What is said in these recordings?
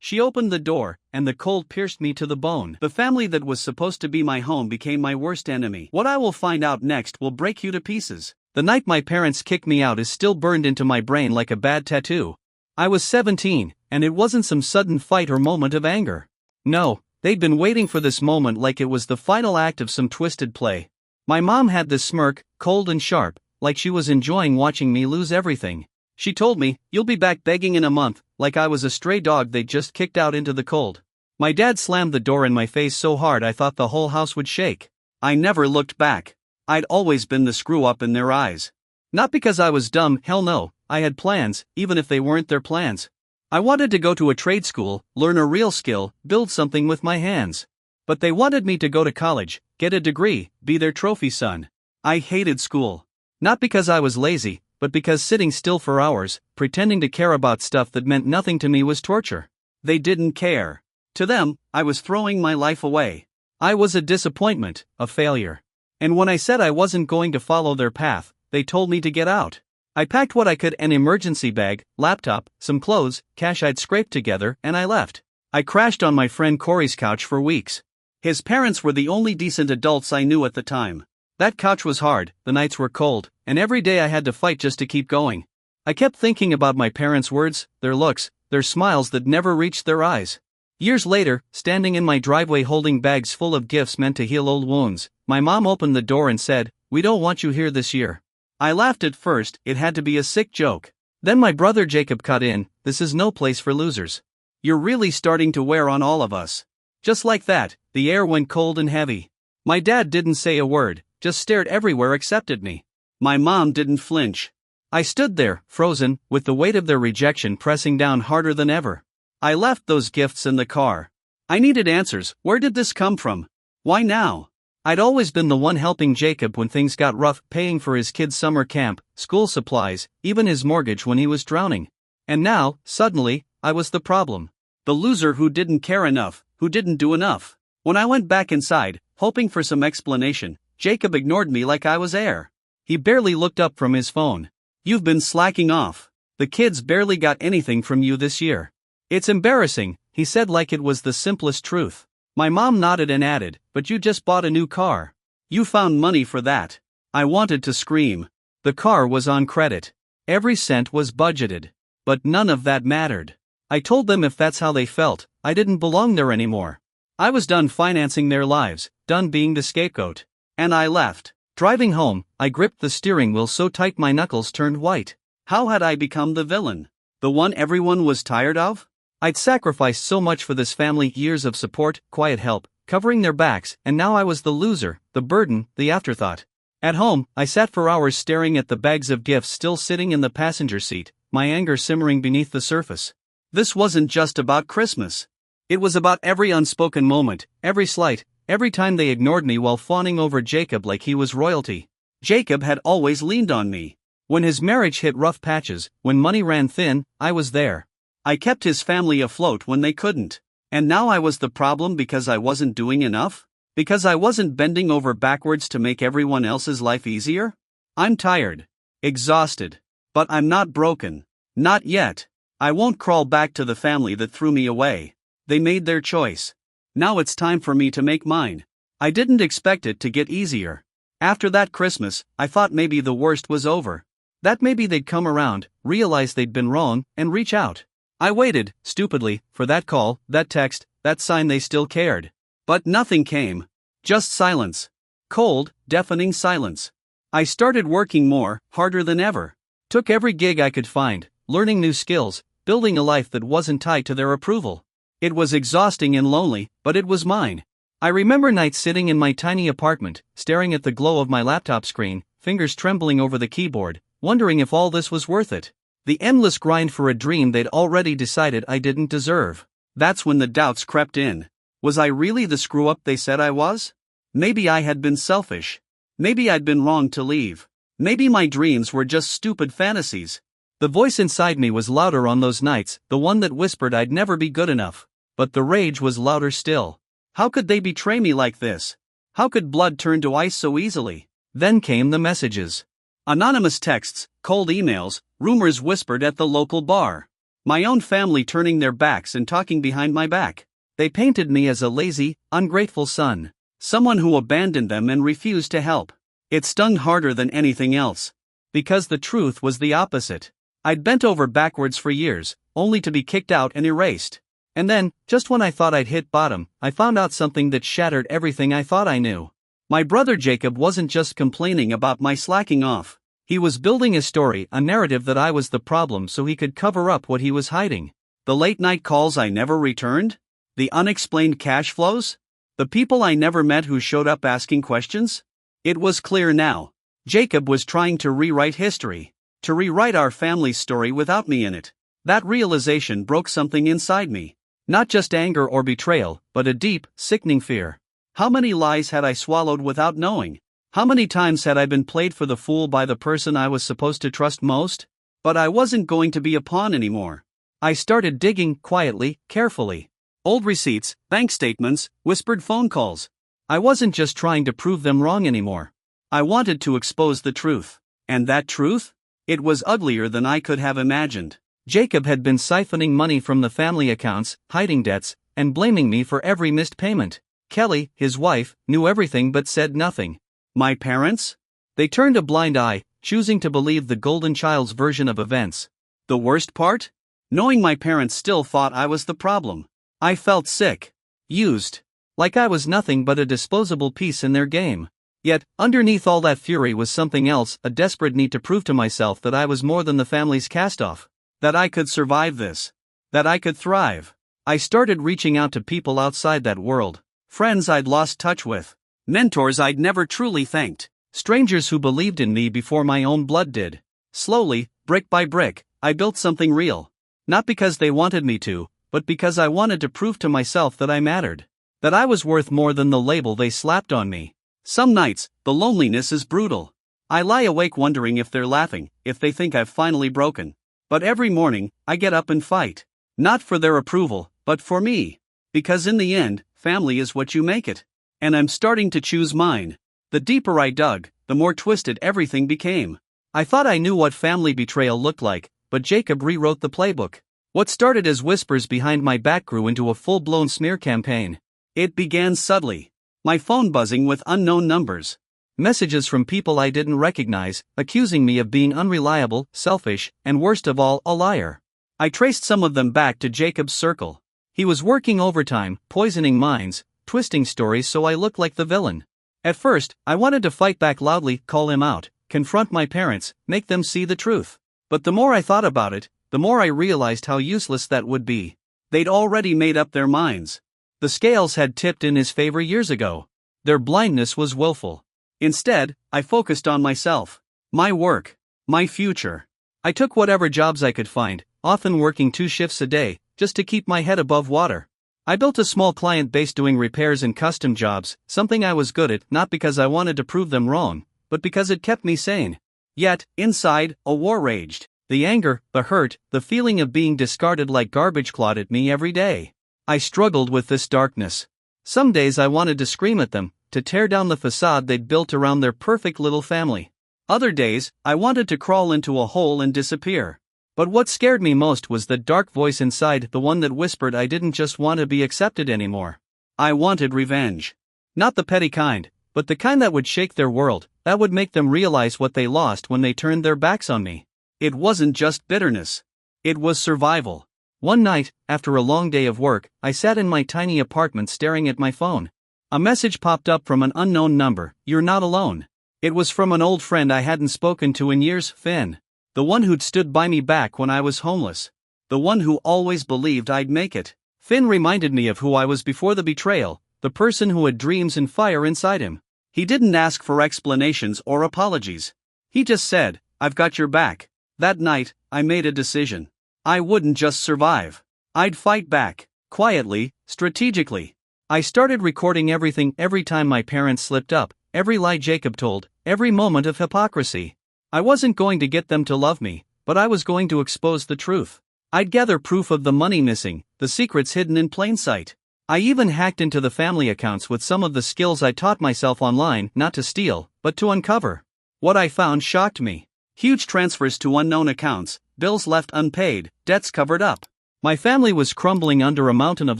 She opened the door, and the cold pierced me to the bone. The family that was supposed to be my home became my worst enemy. What I will find out next will break you to pieces. The night my parents kicked me out is still burned into my brain like a bad tattoo. I was 17, and it wasn't some sudden fight or moment of anger. No, they'd been waiting for this moment like it was the final act of some twisted play. My mom had this smirk, cold and sharp, like she was enjoying watching me lose everything. She told me, "You'll be back begging in a month," like I was a stray dog they'd just kicked out into the cold. My dad slammed the door in my face so hard I thought the whole house would shake. I never looked back. I'd always been the screw-up in their eyes. Not because I was dumb, hell no, I had plans, even if they weren't their plans. I wanted to go to a trade school, learn a real skill, build something with my hands. But they wanted me to go to college, get a degree, be their trophy son. I hated school. Not because I was lazy, but because sitting still for hours, pretending to care about stuff that meant nothing to me was torture. They didn't care. To them, I was throwing my life away. I was a disappointment, a failure. And when I said I wasn't going to follow their path, they told me to get out. I packed what I could: an emergency bag, laptop, some clothes, cash I'd scraped together, and I left. I crashed on my friend Corey's couch for weeks. His parents were the only decent adults I knew at the time. That couch was hard, the nights were cold, and every day I had to fight just to keep going. I kept thinking about my parents' words, their looks, their smiles that never reached their eyes. Years later, standing in my driveway holding bags full of gifts meant to heal old wounds, my mom opened the door and said, "We don't want you here this year." I laughed at first, it had to be a sick joke. Then my brother Jacob cut in, "This is no place for losers. You're really starting to wear on all of us." Just like that, the air went cold and heavy. My dad didn't say a word, just stared everywhere except at me. My mom didn't flinch. I stood there, frozen, with the weight of their rejection pressing down harder than ever. I left those gifts in the car. I needed answers. Where did this come from? Why now? I'd always been the one helping Jacob when things got rough, paying for his kid's summer camp, school supplies, even his mortgage when he was drowning. And now, suddenly, I was the problem. The loser who didn't care enough, who didn't do enough. When I went back inside, hoping for some explanation, Jacob ignored me like I was air. He barely looked up from his phone. "You've been slacking off. The kids barely got anything from you this year." "It's embarrassing," he said like it was the simplest truth. My mom nodded and added, "But you just bought a new car. You found money for that." I wanted to scream. The car was on credit. Every cent was budgeted. But none of that mattered. I told them if that's how they felt, I didn't belong there anymore. I was done financing their lives, done being the scapegoat. And I left. Driving home, I gripped the steering wheel so tight my knuckles turned white. How had I become the villain? The one everyone was tired of? I'd sacrificed so much for this family, years of support, quiet help, covering their backs, and now I was the loser, the burden, the afterthought. At home, I sat for hours staring at the bags of gifts still sitting in the passenger seat, my anger simmering beneath the surface. This wasn't just about Christmas. It was about every unspoken moment, every slight, every time they ignored me while fawning over Jacob like he was royalty. Jacob had always leaned on me. When his marriage hit rough patches, when money ran thin, I was there. I kept his family afloat when they couldn't. And now I was the problem because I wasn't doing enough? Because I wasn't bending over backwards to make everyone else's life easier? I'm tired. Exhausted. But I'm not broken. Not yet. I won't crawl back to the family that threw me away. They made their choice. Now it's time for me to make mine. I didn't expect it to get easier. After that Christmas, I thought maybe the worst was over. That maybe they'd come around, realize they'd been wrong, and reach out. I waited, stupidly, for that call, that text, that sign they still cared. But nothing came. Just silence. Cold, deafening silence. I started working more, harder than ever. Took every gig I could find, learning new skills, building a life that wasn't tied to their approval. It was exhausting and lonely, but it was mine. I remember nights sitting in my tiny apartment, staring at the glow of my laptop screen, fingers trembling over the keyboard, wondering if all this was worth it. The endless grind for a dream they'd already decided I didn't deserve. That's when the doubts crept in. Was I really the screw-up they said I was? Maybe I had been selfish. Maybe I'd been wrong to leave. Maybe my dreams were just stupid fantasies. The voice inside me was louder on those nights, the one that whispered I'd never be good enough. But the rage was louder still. How could they betray me like this? How could blood turn to ice so easily? Then came the messages. Anonymous texts, cold emails, rumors whispered at the local bar. My own family turning their backs and talking behind my back. They painted me as a lazy, ungrateful son. Someone who abandoned them and refused to help. It stung harder than anything else. Because the truth was the opposite. I'd bent over backwards for years, only to be kicked out and erased. And then, just when I thought I'd hit bottom, I found out something that shattered everything I thought I knew. My brother Jacob wasn't just complaining about my slacking off. He was building a story, a narrative that I was the problem so he could cover up what he was hiding. The late-night calls I never returned? The unexplained cash flows? The people I never met who showed up asking questions? It was clear now. Jacob was trying to rewrite history. To rewrite our family's story without me in it. That realization broke something inside me. Not just anger or betrayal, but a deep, sickening fear. How many lies had I swallowed without knowing? How many times had I been played for the fool by the person I was supposed to trust most? But I wasn't going to be a pawn anymore. I started digging, quietly, carefully. Old receipts, bank statements, whispered phone calls. I wasn't just trying to prove them wrong anymore. I wanted to expose the truth. And that truth? It was uglier than I could have imagined. Jacob had been siphoning money from the family accounts, hiding debts, and blaming me for every missed payment. Kelly, his wife, knew everything but said nothing. My parents? They turned a blind eye, choosing to believe the golden child's version of events. The worst part? Knowing my parents still thought I was the problem. I felt sick. Used. Like I was nothing but a disposable piece in their game. Yet, underneath all that fury was something else, a desperate need to prove to myself that I was more than the family's cast-off. That I could survive this. That I could thrive. I started reaching out to people outside that world. Friends I'd lost touch with. Mentors I'd never truly thanked. Strangers who believed in me before my own blood did. Slowly, brick by brick, I built something real. Not because they wanted me to, but because I wanted to prove to myself that I mattered. That I was worth more than the label they slapped on me. Some nights, the loneliness is brutal. I lie awake wondering if they're laughing, if they think I've finally broken. But every morning, I get up and fight. Not for their approval, but for me. Because in the end, family is what you make it. And I'm starting to choose mine. The deeper I dug, the more twisted everything became. I thought I knew what family betrayal looked like, but Jacob rewrote the playbook. What started as whispers behind my back grew into a full-blown smear campaign. It began subtly. My phone buzzing with unknown numbers. Messages from people I didn't recognize, accusing me of being unreliable, selfish, and worst of all, a liar. I traced some of them back to Jacob's circle. He was working overtime, poisoning minds, twisting stories so I looked like the villain. At first, I wanted to fight back loudly, call him out, confront my parents, make them see the truth. But the more I thought about it, the more I realized how useless that would be. They'd already made up their minds. The scales had tipped in his favor years ago. Their blindness was willful. Instead, I focused on myself, my work, my future. I took whatever jobs I could find, often working 2 shifts a day, just to keep my head above water. I built a small client base doing repairs and custom jobs, something I was good at, not because I wanted to prove them wrong, but because it kept me sane. Yet, inside, a war raged. The anger, the hurt, the feeling of being discarded like garbage clawed at me every day. I struggled with this darkness. Some days I wanted to scream at them, to tear down the facade they'd built around their perfect little family. Other days, I wanted to crawl into a hole and disappear. But what scared me most was the dark voice inside, the one that whispered I didn't just want to be accepted anymore. I wanted revenge. Not the petty kind, but the kind that would shake their world, that would make them realize what they lost when they turned their backs on me. It wasn't just bitterness. It was survival. One night, after a long day of work, I sat in my tiny apartment staring at my phone. A message popped up from an unknown number. "You're not alone." It was from an old friend I hadn't spoken to in years, Finn. The one who'd stood by me back when I was homeless. The one who always believed I'd make it. Finn reminded me of who I was before the betrayal, the person who had dreams and fire inside him. He didn't ask for explanations or apologies. He just said, "I've got your back." That night, I made a decision. I wouldn't just survive. I'd fight back, quietly, strategically. I started recording everything, every time my parents slipped up, every lie Jacob told, every moment of hypocrisy. I wasn't going to get them to love me, but I was going to expose the truth. I'd gather proof of the money missing, the secrets hidden in plain sight. I even hacked into the family accounts with some of the skills I taught myself online, not to steal, but to uncover. What I found shocked me. Huge transfers to unknown accounts, bills left unpaid, debts covered up. My family was crumbling under a mountain of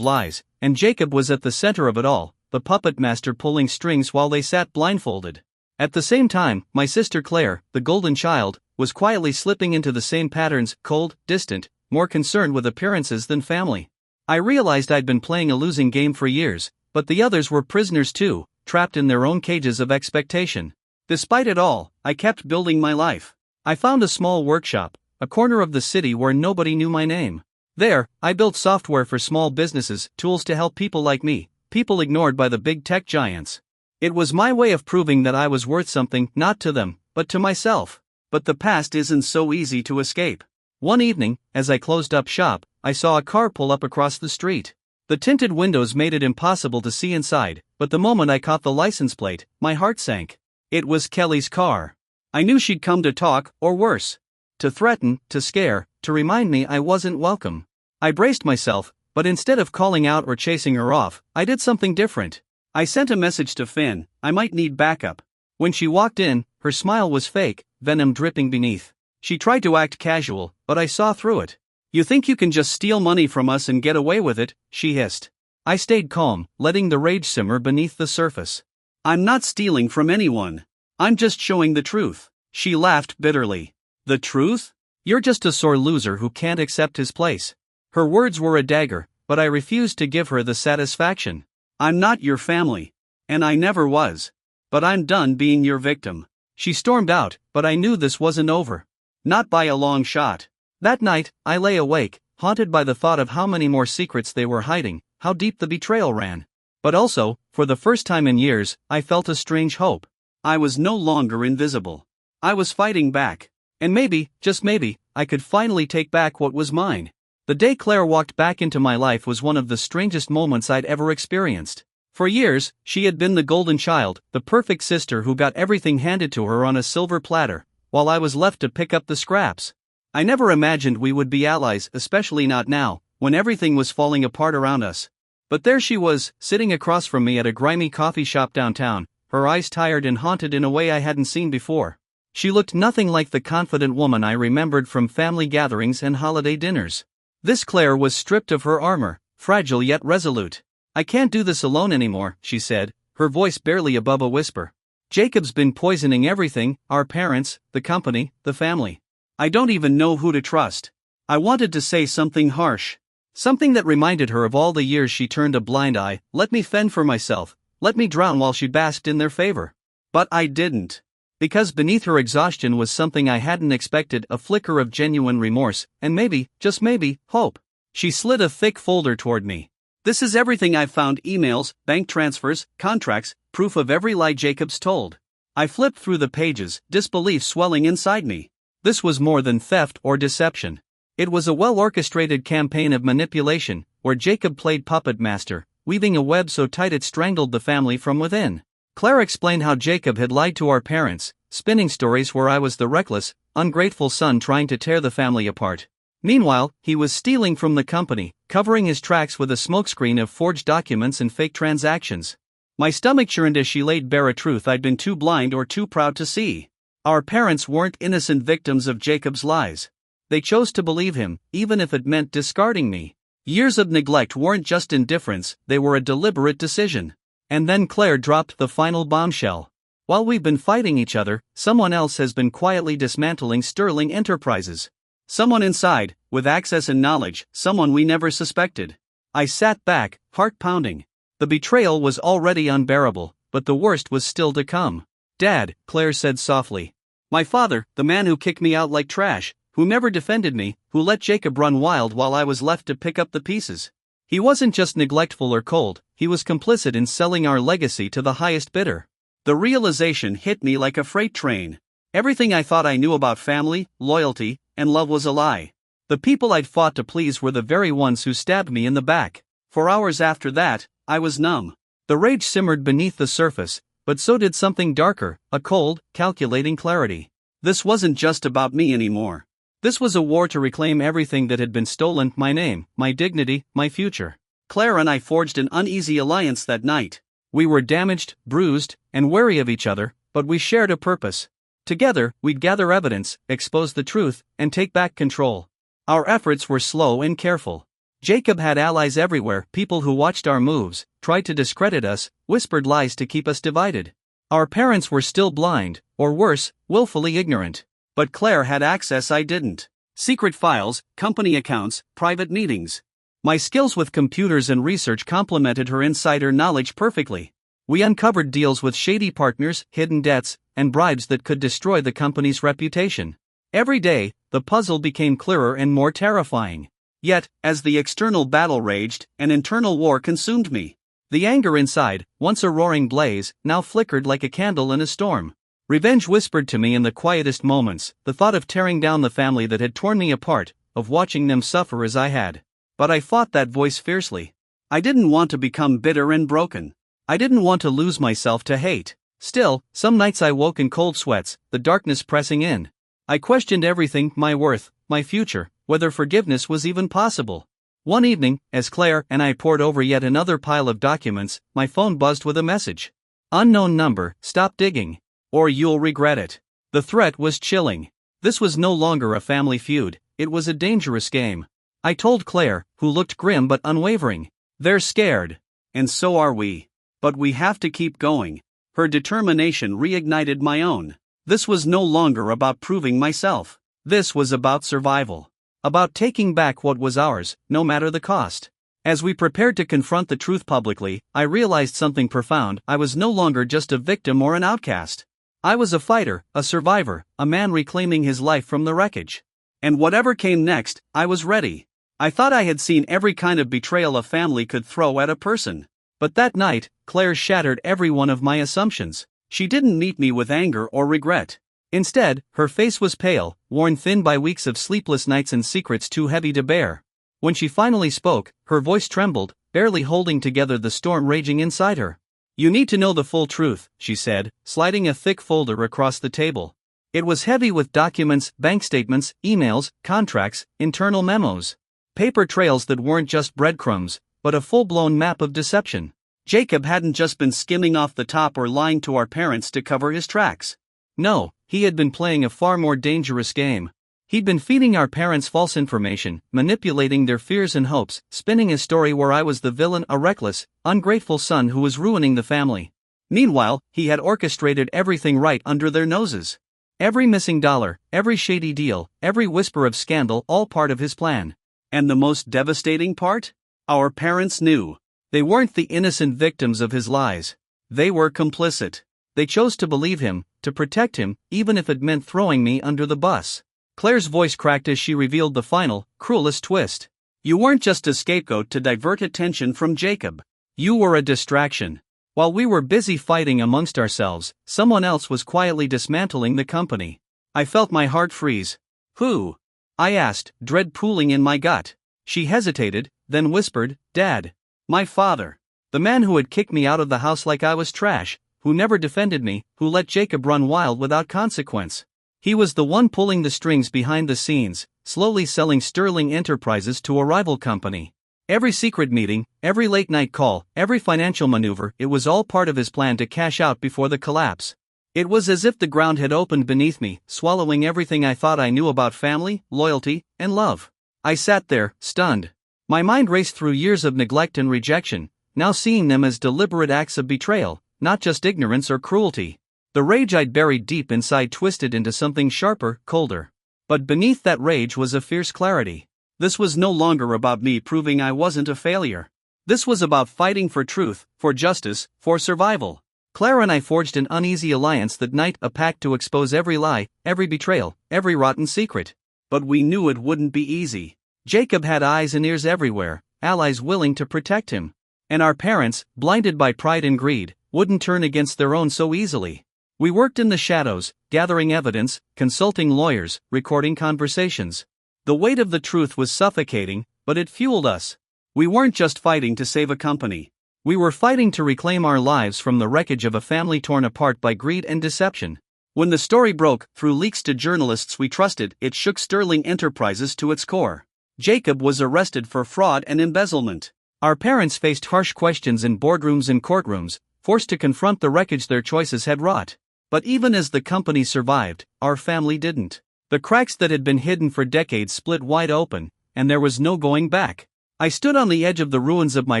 lies, and Jacob was at the center of it all, the puppet master pulling strings while they sat blindfolded. At the same time, my sister Claire, the golden child, was quietly slipping into the same patterns, cold, distant, more concerned with appearances than family. I realized I'd been playing a losing game for years, but the others were prisoners too, trapped in their own cages of expectation. Despite it all, I kept building my life. I found a small workshop, a corner of the city where nobody knew my name. There, I built software for small businesses, tools to help people like me, people ignored by the big tech giants. It was my way of proving that I was worth something, not to them, but to myself. But the past isn't so easy to escape. One evening, as I closed up shop, I saw a car pull up across the street. The tinted windows made it impossible to see inside, but the moment I caught the license plate, my heart sank. It was Kelly's car. I knew she'd come to talk, or worse. To threaten, to scare, to remind me I wasn't welcome. I braced myself, but instead of calling out or chasing her off, I did something different. I sent a message to Finn, I might need backup. When she walked in, her smile was fake, venom dripping beneath. She tried to act casual, but I saw through it. You think you can just steal money from us and get away with it, she hissed. I stayed calm, letting the rage simmer beneath the surface. I'm not stealing from anyone. I'm just showing the truth. She laughed bitterly. The truth? You're just a sore loser who can't accept his place. Her words were a dagger, but I refused to give her the satisfaction. I'm not your family. And I never was. But I'm done being your victim. She stormed out, but I knew this wasn't over. Not by a long shot. That night, I lay awake, haunted by the thought of how many more secrets they were hiding, how deep the betrayal ran. But also, for the first time in years, I felt a strange hope. I was no longer invisible. I was fighting back. And maybe, just maybe, I could finally take back what was mine. The day Claire walked back into my life was one of the strangest moments I'd ever experienced. For years, she had been the golden child, the perfect sister who got everything handed to her on a silver platter, while I was left to pick up the scraps. I never imagined we would be allies, especially not now, when everything was falling apart around us. But there she was, sitting across from me at a grimy coffee shop downtown, her eyes tired and haunted in a way I hadn't seen before. She looked nothing like the confident woman I remembered from family gatherings and holiday dinners. This Claire was stripped of her armor, fragile yet resolute. I can't do this alone anymore, she said, her voice barely above a whisper. Jacob's been poisoning everything, our parents, the company, the family. I don't even know who to trust. I wanted to say something harsh. Something that reminded her of all the years she turned a blind eye, let me fend for myself, let me drown while she basked in their favor. But I didn't. Because beneath her exhaustion was something I hadn't expected, a flicker of genuine remorse, and maybe, just maybe, hope. She slid a thick folder toward me. This is everything I've found: emails, bank transfers, contracts, proof of every lie Jacob's told. I flipped through the pages, disbelief swelling inside me. This was more than theft or deception. It was a well-orchestrated campaign of manipulation, where Jacob played puppet master, weaving a web so tight it strangled the family from within. Claire explained how Jacob had lied to our parents, spinning stories where I was the reckless, ungrateful son trying to tear the family apart. Meanwhile, he was stealing from the company, covering his tracks with a smokescreen of forged documents and fake transactions. My stomach churned as she laid bare a truth I'd been too blind or too proud to see. Our parents weren't innocent victims of Jacob's lies. They chose to believe him, even if it meant discarding me. Years of neglect weren't just indifference, they were a deliberate decision. And then Claire dropped the final bombshell. While we've been fighting each other, someone else has been quietly dismantling Sterling Enterprises. Someone inside, with access and knowledge, someone we never suspected. I sat back, heart pounding. The betrayal was already unbearable, but the worst was still to come. Dad, Claire said softly. My father, the man who kicked me out like trash, who never defended me, who let Jacob run wild while I was left to pick up the pieces. He wasn't just neglectful or cold, he was complicit in selling our legacy to the highest bidder. The realization hit me like a freight train. Everything I thought I knew about family, loyalty, and love was a lie. The people I'd fought to please were the very ones who stabbed me in the back. For hours after that, I was numb. The rage simmered beneath the surface, but so did something darker, a cold, calculating clarity. This wasn't just about me anymore. This was a war to reclaim everything that had been stolen: my name, my dignity, my future. Claire and I forged an uneasy alliance that night. We were damaged, bruised, and wary of each other, but we shared a purpose. Together, we'd gather evidence, expose the truth, and take back control. Our efforts were slow and careful. Jacob had allies everywhere, people who watched our moves, tried to discredit us, whispered lies to keep us divided. Our parents were still blind, or worse, willfully ignorant. But Claire had access I didn't. Secret files, company accounts, private meetings. My skills with computers and research complemented her insider knowledge perfectly. We uncovered deals with shady partners, hidden debts, and bribes that could destroy the company's reputation. Every day, the puzzle became clearer and more terrifying. Yet, as the external battle raged, an internal war consumed me. The anger inside, once a roaring blaze, now flickered like a candle in a storm. Revenge whispered to me in the quietest moments, the thought of tearing down the family that had torn me apart, of watching them suffer as I had. But I fought that voice fiercely. I didn't want to become bitter and broken. I didn't want to lose myself to hate. Still, some nights I woke in cold sweats, the darkness pressing in. I questioned everything, my worth, my future, whether forgiveness was even possible. One evening, as Claire and I pored over yet another pile of documents, my phone buzzed with a message. Unknown number, stop digging, or you'll regret it. The threat was chilling. This was no longer a family feud, it was a dangerous game. I told Claire, who looked grim but unwavering. They're scared. And so are we. But we have to keep going. Her determination reignited my own. This was no longer about proving myself. This was about survival. About taking back what was ours, no matter the cost. As we prepared to confront the truth publicly, I realized something profound. I was no longer just a victim or an outcast. I was a fighter, a survivor, a man reclaiming his life from the wreckage. And whatever came next, I was ready. I thought I had seen every kind of betrayal a family could throw at a person. But that night, Claire shattered every one of my assumptions. She didn't meet me with anger or regret. Instead, her face was pale, worn thin by weeks of sleepless nights and secrets too heavy to bear. When she finally spoke, her voice trembled, barely holding together the storm raging inside her. You need to know the full truth, she said, sliding a thick folder across the table. It was heavy with documents, bank statements, emails, contracts, internal memos. Paper trails that weren't just breadcrumbs, but a full-blown map of deception. Jacob hadn't just been skimming off the top or lying to our parents to cover his tracks. No, he had been playing a far more dangerous game. He'd been feeding our parents false information, manipulating their fears and hopes, spinning a story where I was the villain, a reckless, ungrateful son who was ruining the family. Meanwhile, he had orchestrated everything right under their noses. Every missing dollar, every shady deal, every whisper of scandal, all part of his plan. And the most devastating part? Our parents knew. They weren't the innocent victims of his lies. They were complicit. They chose to believe him, to protect him, even if it meant throwing me under the bus. Claire's voice cracked as she revealed the final, cruelest twist. You weren't just a scapegoat to divert attention from Jacob. You were a distraction. While we were busy fighting amongst ourselves, someone else was quietly dismantling the company. I felt my heart freeze. Who? I asked, dread pooling in my gut. She hesitated, then whispered, Dad. My father. The man who had kicked me out of the house like I was trash, who never defended me, who let Jacob run wild without consequence. He was the one pulling the strings behind the scenes, slowly selling Sterling Enterprises to a rival company. Every secret meeting, every late-night call, every financial maneuver, it was all part of his plan to cash out before the collapse. It was as if the ground had opened beneath me, swallowing everything I thought I knew about family, loyalty, and love. I sat there, stunned. My mind raced through years of neglect and rejection, now seeing them as deliberate acts of betrayal, not just ignorance or cruelty. The rage I'd buried deep inside twisted into something sharper, colder. But beneath that rage was a fierce clarity. This was no longer about me proving I wasn't a failure. This was about fighting for truth, for justice, for survival. Claire and I forged an uneasy alliance that night, a pact to expose every lie, every betrayal, every rotten secret. But we knew it wouldn't be easy. Jacob had eyes and ears everywhere, allies willing to protect him. And our parents, blinded by pride and greed, wouldn't turn against their own so easily. We worked in the shadows, gathering evidence, consulting lawyers, recording conversations. The weight of the truth was suffocating, but it fueled us. We weren't just fighting to save a company. We were fighting to reclaim our lives from the wreckage of a family torn apart by greed and deception. When the story broke, through leaks to journalists we trusted, it shook Sterling Enterprises to its core. Jacob was arrested for fraud and embezzlement. Our parents faced harsh questions in boardrooms and courtrooms, forced to confront the wreckage their choices had wrought. But even as the company survived, our family didn't. The cracks that had been hidden for decades split wide open, and there was no going back. I stood on the edge of the ruins of my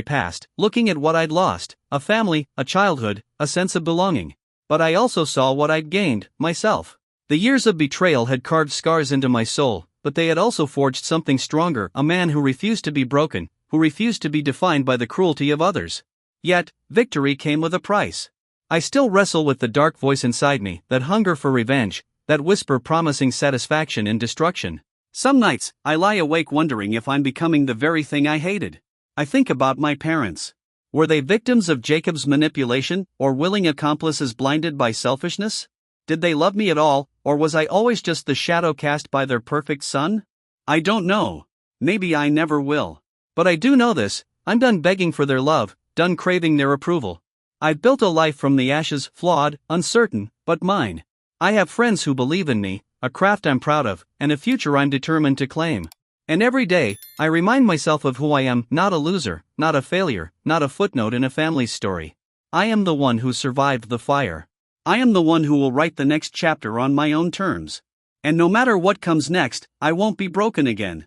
past, looking at what I'd lost: a family, a childhood, a sense of belonging. But I also saw what I'd gained: myself. The years of betrayal had carved scars into my soul, but they had also forged something stronger: a man who refused to be broken, who refused to be defined by the cruelty of others. Yet, victory came with a price. I still wrestle with the dark voice inside me, that hunger for revenge, that whisper promising satisfaction in destruction. Some nights, I lie awake wondering if I'm becoming the very thing I hated. I think about my parents. Were they victims of Jacob's manipulation, or willing accomplices blinded by selfishness? Did they love me at all, or was I always just the shadow cast by their perfect son? I don't know. Maybe I never will. But I do know this: I'm done begging for their love, done craving their approval. I've built a life from the ashes, flawed, uncertain, but mine. I have friends who believe in me, a craft I'm proud of, and a future I'm determined to claim. And every day, I remind myself of who I am: not a loser, not a failure, not a footnote in a family's story. I am the one who survived the fire. I am the one who will write the next chapter on my own terms. And no matter what comes next, I won't be broken again.